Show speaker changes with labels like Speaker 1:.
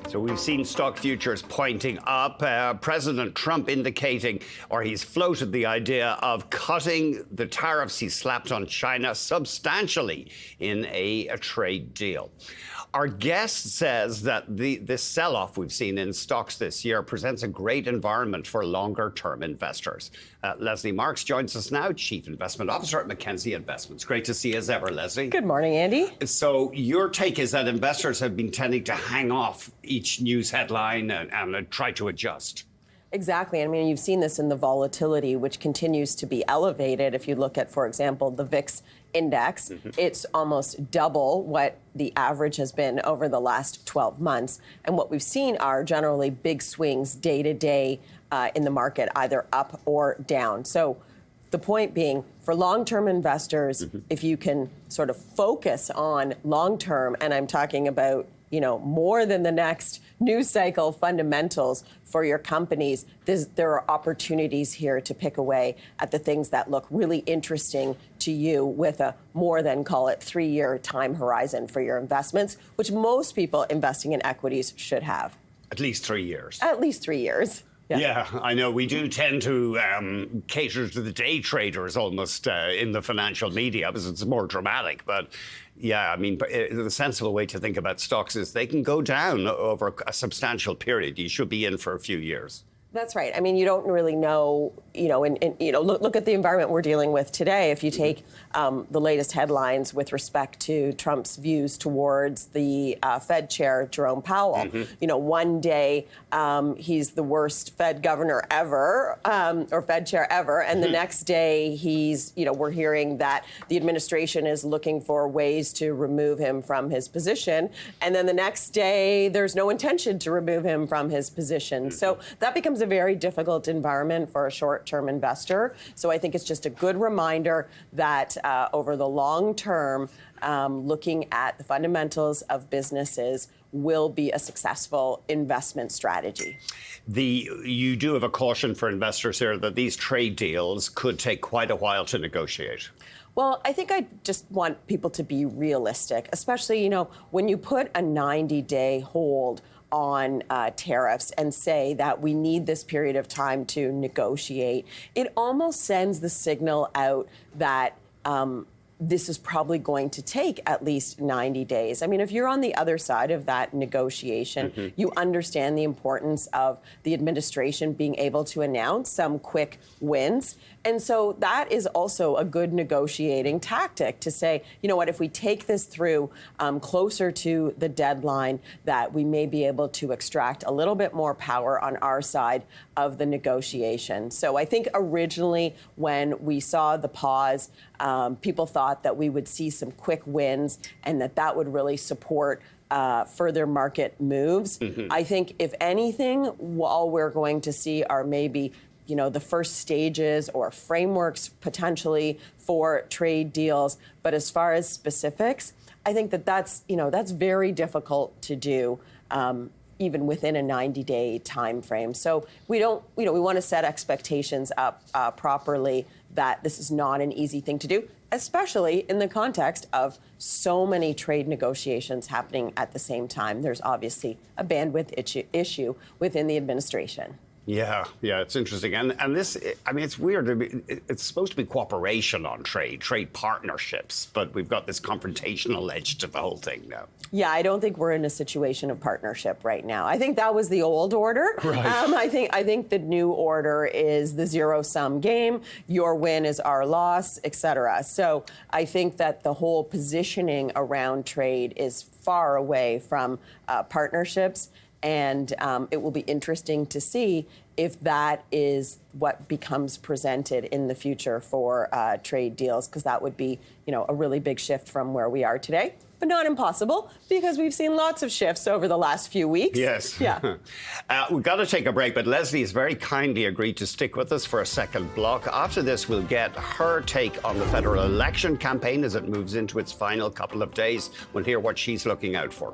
Speaker 1: So we've seen stock futures pointing up. President Trump indicating, or he's floated the idea of cutting the tariffs he slapped on China substantially in a trade deal. Our guest says that this sell-off we've seen in stocks this year presents a great environment for longer-term investors. Lesley Marks joins us now, Chief Investment Officer at Mackenzie Investments. Great to see you as ever, Lesley.
Speaker 2: Good morning, Andy.
Speaker 1: So your take is that investors have been tending to hang off each news headline and try to adjust.
Speaker 2: Exactly. I mean, you've seen this in the volatility, which continues to be elevated. If you look at, for example, the VIX index, it's almost double what the average has been over the last 12 months. And what we've seen are generally big swings day to day in the market, either up or down. So the point being, for long-term investors, if you can sort of focus on long-term, and I'm talking about, you know, more than the next news cycle fundamentals for your companies, there are opportunities here to pick away at the things that look really interesting to you with a more than, call it, 3-year time horizon for your investments, which most people investing in equities should have.
Speaker 1: At least 3 years.
Speaker 2: At least 3 years.
Speaker 1: Yeah, I know. We do tend to cater to the day traders almost in the financial media because it's more dramatic. But yeah, I mean, the sensible way to think about stocks is they can go down over a substantial period. You should be in for a few years.
Speaker 2: That's right. I mean, you don't really know, look at the environment we're dealing with today. If you take the latest headlines with respect to Trump's views towards the Fed chair, Jerome Powell, one day he's the worst Fed governor ever, or Fed chair ever. And the next day we're hearing that the administration is looking for ways to remove him from his position. And then the next day, there's no intention to remove him from his position. So that becomes a very difficult environment for a short-term investor. So I think it's just a good reminder that over the long term, looking at the fundamentals of businesses will be a successful investment strategy.
Speaker 1: You do have a caution for investors here that these trade deals could take quite a while to negotiate.
Speaker 2: Well, I think I just want people to be realistic, especially, when you put a 90-day hold on tariffs and say that we need this period of time to negotiate, it almost sends the signal out that this is probably going to take at least 90 days. I mean, if you're on the other side of that negotiation, you understand the importance of the administration being able to announce some quick wins. And so that is also a good negotiating tactic to say, you know what, if we take this through closer to the deadline, that we may be able to extract a little bit more power on our side of the negotiation. So I think originally when we saw the pause, people thought that we would see some quick wins and that would really support further market moves. I think, if anything, all we're going to see are maybe the first stages or frameworks potentially for trade deals. But as far as specifics, I think that's very difficult to do, even within a 90-day time frame. So we want to set expectations up properly that this is not an easy thing to do, especially in the context of so many trade negotiations happening at the same time. There's obviously a bandwidth issue within the administration.
Speaker 1: Yeah, it's interesting. And this, I mean, it's weird. It's supposed to be cooperation on trade partnerships, but we've got this confrontational edge to the whole thing now.
Speaker 2: Yeah, I don't think we're in a situation of partnership right now. I think that was the old order.
Speaker 1: Right.
Speaker 2: I think the new order is the zero-sum game. Your win is our loss, et cetera. So I think that the whole positioning around trade is far away from partnerships. And it will be interesting to see if that is what becomes presented in the future for trade deals, because that would be, a really big shift from where we are today. But not impossible, because we've seen lots of shifts over the last few weeks.
Speaker 1: Yes.
Speaker 2: Yeah.
Speaker 1: We've got to take a break, but Lesley has very kindly agreed to stick with us for a second block. After this, we'll get her take on the federal election campaign as it moves into its final couple of days. We'll hear what she's looking out for.